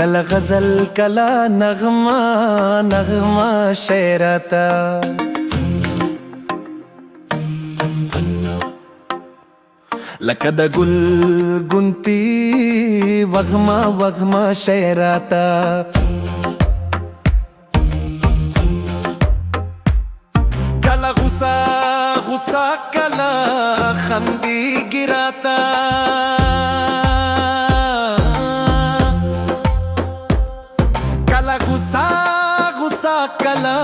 کلا غزل کلا نغمه نغمه شعراتا لکه د ګل ګونتي وغمه وغمه شعراتا کلا غصه غصه کلا خندي ګراتا غصہ غصہ کلا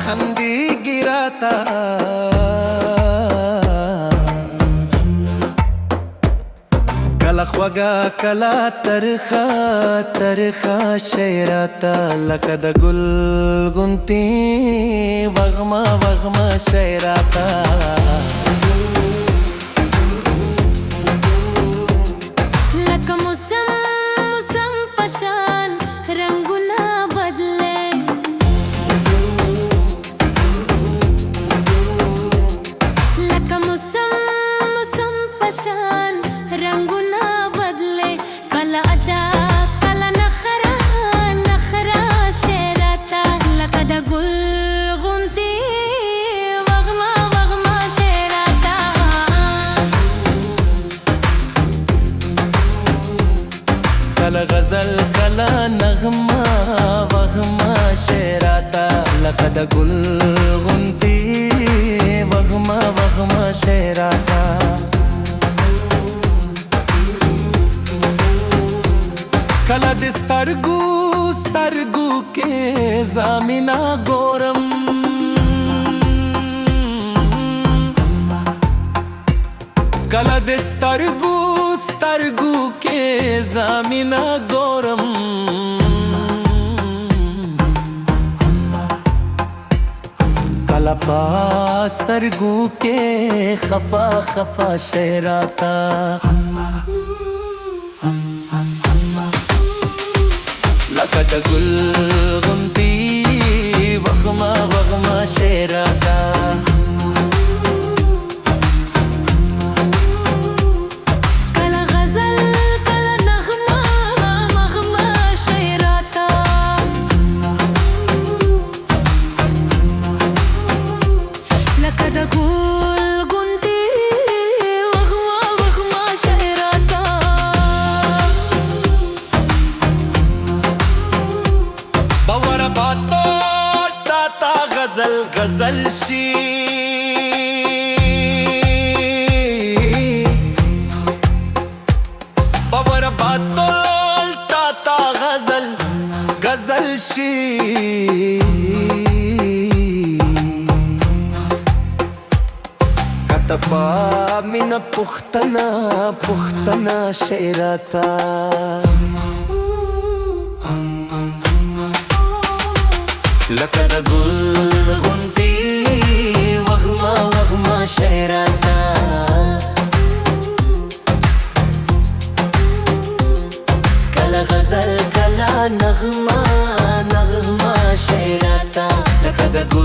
خندی گراتا کلا خوگا کلا ترخا ترخا شعراتا لکه د ګل ګونتي وغما وغما شعراتا لکه موسم موسم پشان رنگونه رنگونه بدله کلا ادا کلا نخرا نخرا شعراتا لکه د ګل غونتي وغما وغما شعراتا کلا غزل کلا نغمه وغما شعراتا لکه د ګل غونتي وغما وغما شعراتا کلا د سترګو سترګو کې زمینا ګورم کلا د سترګو سترګو کې زمینا ګورم کلا پا سترګو کې خفا خفا شعراتا لکه د ګل غونتي وغما وغما شعراتا کلا غزل کلا نغمه نغمه شعراتا لکه د ګل غونتي وغما وغما شعراتا باتو تا غزل غزل شي باور باتو تا غزل غزل شي کتپا من پختنا پختنا شعراتا لکه د ګل غونتي وغما وغما شعراتا کلا غزل کلا نغمه نغمه شعراتا لکه د ګل